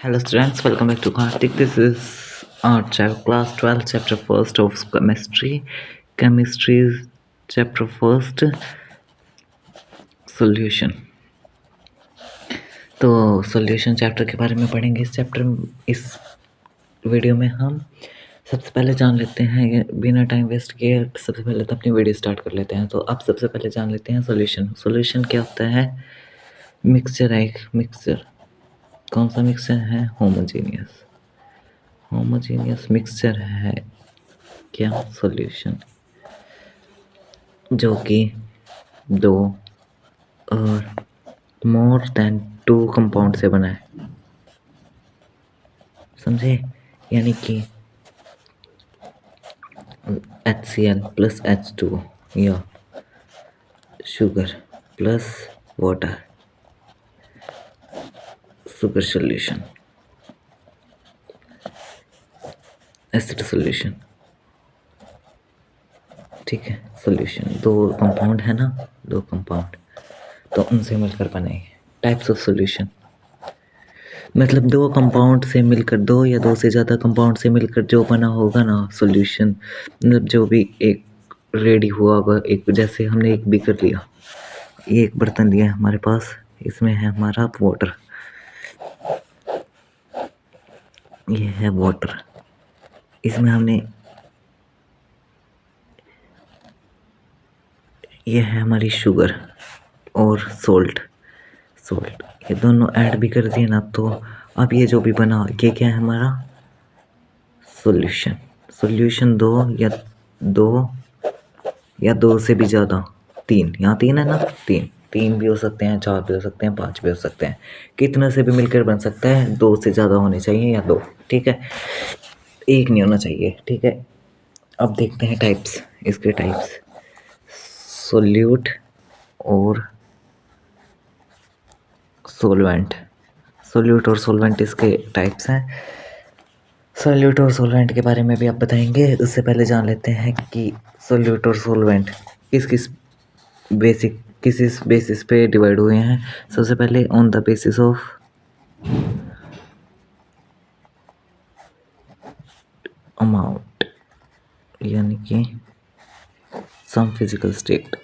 Hello students, welcome back to Karthik. This is our class 12 chapter 1st of chemistry. Chemistry is chapter 1st solution. तो solution chapter के बारे में पढ़ेंगे इस video में हम सबसे पहले जान लेते हैं बिना टाइम वेस्ट किए सबसे पहले तो अपनी वीडियो स्टार्ट कर लेते हैं। तो अब सबसे पहले जान लेते हैं सॉल्यूशन क्या होता है। मिक्सचर है, एक मिक्सचर कौन सा मिक्सचर है? होमोजेनियस मिक्सचर है क्या सॉल्यूशन, जो कि दो और मोर देन 2 कंपाउंड से बना है, समझे? यानी कि HCl प्लस H2 या sugar plus water, sugar solution, acid solution, ठीक है। सॉल्यूशन दो कंपाउंड है ना, दो कंपाउंड तो उनसे मिलकर बनेंगे। टाइप्स ऑफ सॉल्यूशन मतलब दो कंपाउंड से मिलकर, दो या दो से ज़्यादा कंपाउंड से मिलकर जो बना होगा ना सॉल्यूशन, मतलब जो भी एक रेडी हुआ होगा। एक जैसे हमने एक बीकर लिया, ये एक बर्तन लिया हमारे पास, इसमें है हमारा वाटर, ये है वाटर, इसमें हमने ये है हमारी शुगर और सोल्ट, ये दोनों ऐड भी कर दिए ना, तो अब ये जो भी बना ये क्या है हमारा सॉल्यूशन दो से भी ज़्यादा, तीन, यहाँ तीन है ना, तीन भी हो सकते हैं, चार भी हो सकते हैं, पांच भी हो सकते हैं, कितने से भी मिलकर बन सकता है। दो से ज़्यादा होने चाहिए या दो, ठीक है, एक नहीं होना चाहिए, ठीक है। अब देखते हैं टाइप्स, इसके टाइप्स सोल्यूट और सोल्वेंट इसके टाइप्स हैं। सोल्यूट और सोलवेंट के बारे में भी आप बताएंगे। उससे पहले जान लेते हैं कि सोल्यूट और सोलवेंट किस बेसिस पे डिवाइड हुए हैं। सबसे पहले on the basis of amount, यानी कि सम फिजिकल स्टेट,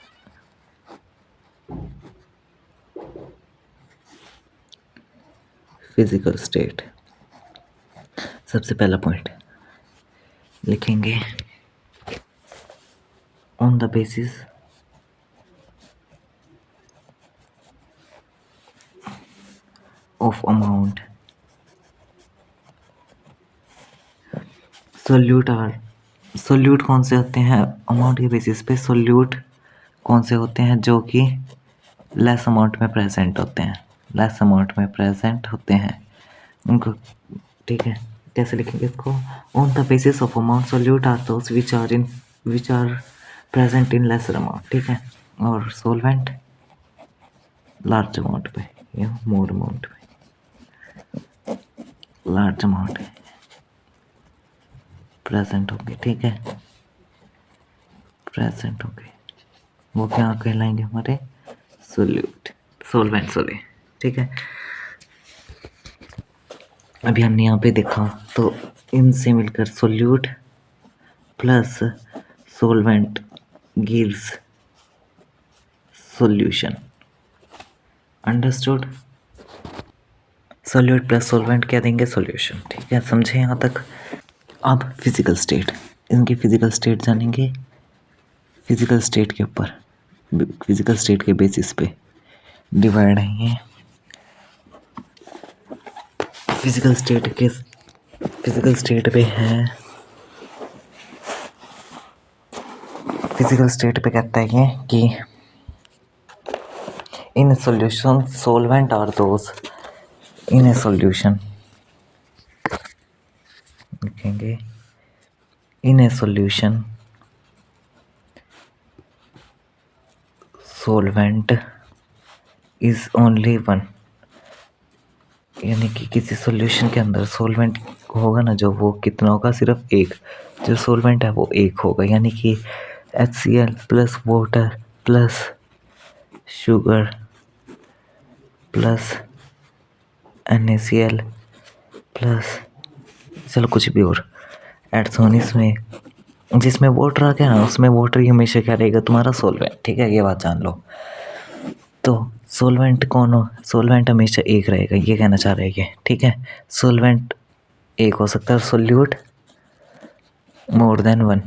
सबसे पहला पॉइंट लिखेंगे on the basis of amount. Solute कौन से होते हैं अमाउंट के बेसिस पे? सोल्यूट कौन से होते हैं जो कि लेस अमाउंट में प्रेजेंट होते हैं, उनको, ठीक है। कैसे लिखेंगे इसको? On the basis of amount solute are those which are present in lesser amount, ठीक है। और सोलवेंट लार्ज अमाउंट पे या मोर अमाउंट में, लार्ज अमाउंट प्रेजेंट होंगे, ठीक है, प्रेजेंट होंगे, वो क्या कहलाएंगे हमारे सोलवेंट, ठीक है। अभी हमने यहाँ पे देखा तो इनसे मिलकर solute plus solvent gives solution, understood? Solute plus solvent क्या देंगे? सॉल्यूशन, ठीक है, समझे यहाँ तक? अब फिजिकल स्टेट, इनकी फिजिकल स्टेट जानेंगे। फिजिकल स्टेट के ऊपर, फिजिकल स्टेट के बेसिस पे डिवाइड है ये। फिजिकल स्टेट पे है, फिजिकल स्टेट पे कहता है ये कि in solution solvent are those, in a solution लिखेंगे, in a solution solvent is only one, यानी कि किसी सॉल्यूशन के अंदर सोलवेंट होगा ना जो, वो कितना होगा? सिर्फ एक, जो सोलवेंट है वो एक होगा, यानी कि HCl plus water plus sugar plus NaCl plus चलो कुछ भी और एड्स ऑन इसमें, जिसमें वाटर आ गया ना उसमें वाटर ही हमेशा क्या रहेगा तुम्हारा सॉल्वेंट, ठीक है, ये बात जान लो। तो सॉल्वेंट कौन हो, सॉल्वेंट हमेशा एक रहेगा, ये कहना चाह रहे हैं, ठीक है। सॉल्वेंट एक हो सकता है, solute more than one,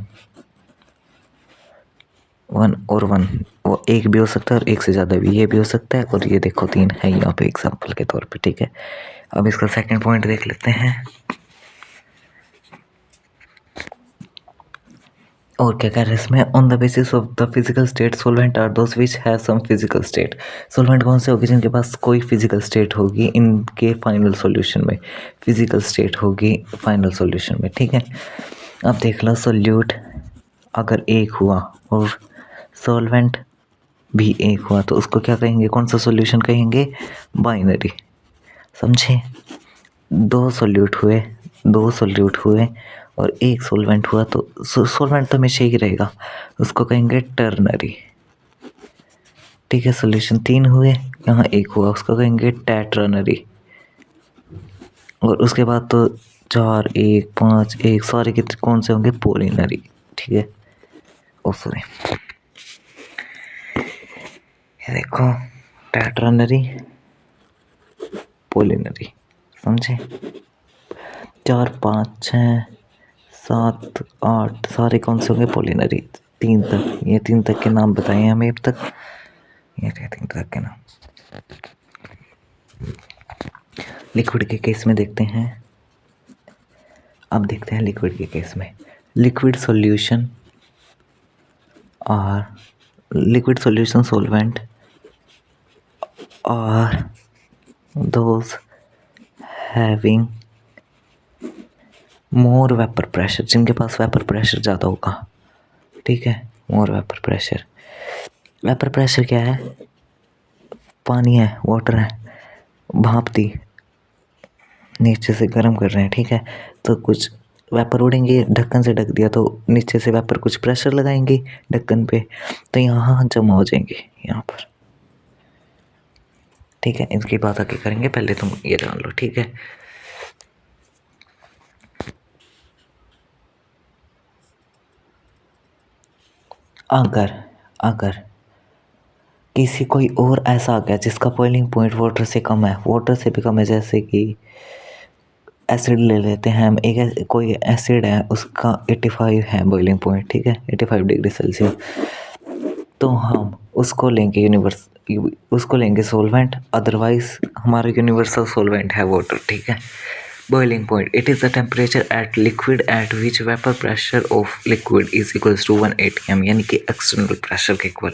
one वो एक भी हो सकता है और एक से ज़्यादा भी, ये भी हो सकता है, और ये देखो 3 है यहाँ पे एग्जांपल के तौर पे, ठीक है। अब इसका सेकंड पॉइंट देख लेते हैं, और क्या कह रहे हैं इसमें, on the basis of the physical state solvent are those which have some physical state. Solvent कौन से होगी, जिनके पास कोई फिजिकल स्टेट होगी इनके फाइनल सॉल्यूशन में, फिजिकल स्टेट होगी फाइनल सॉल्यूशन में, ठीक है। अब देख लो सोल्यूट अगर एक हुआ और सॉल्वेंट भी एक हुआ तो उसको क्या कहेंगे, कौन सा सॉल्यूशन कहेंगे, बाइनरी, समझे। दो सोल्यूट हुए और एक सॉल्वेंट हुआ तो सॉल्वेंट तो हमेशा ही रहेगा, उसको कहेंगे टर्नरी, ठीक है। सॉल्यूशन 3 हुए, यहाँ एक हुआ, उसको कहेंगे टेट्रानरी, और उसके बाद तो 4 1 5 1 सारे कितने कौन से होंगे, पोलिनरी, ठीक है। ओ सॉरी, ये देखो टेट्रानरी पोलिनरी, समझे। 4 5 6 7 8 सारे कौन से होंगे, पोलिनरी। 3 तक, ये 3 तक के नाम बताए हैं हमें अब तक, ये 3 तक के नाम। लिक्विड के केस में देखते हैं, अब देखते हैं लिक्विड के केस में, लिक्विड सॉल्यूशन और लिक्विड सॉल्यूशन सॉल्वेंट और those having more vapour pressure, जिनके पास वेपर प्रेशर ज़्यादा होगा, ठीक है। मोर वेपर प्रेशर, वेपर प्रेशर क्या है, पानी है, वाटर है, भाप दी, नीचे से गर्म कर रहे हैं, ठीक है। तो कुछ वेपर उड़ेंगे, ढक्कन से ढक दिया तो नीचे से वेपर कुछ प्रेशर लगाएंगे ढक्कन पे, तो यहाँ जमा हो जाएंगे यहाँ पर, ठीक है। इनकी बात आगे करेंगे, पहले तुम ये जान लो, ठीक है। अगर किसी कोई और ऐसा आ गया जिसका बॉइलिंग पॉइंट वाटर से कम है, वाटर से भी कम है, जैसे कि एसिड ले लेते हैं हम, एक कोई एसिड है उसका 85 है बॉइलिंग पॉइंट, ठीक है, 85 डिग्री सेल्सियस, तो हम उसको लेंगे सॉल्वेंट, अदरवाइज हमारा यूनिवर्सल सॉल्वेंट है वाटर, ठीक है। Boiling point, it is the temperature at liquid at which vapour pressure of liquid is equals to 1 atm, यानी कि एक्सटर्नल प्रेशर के इक्वल,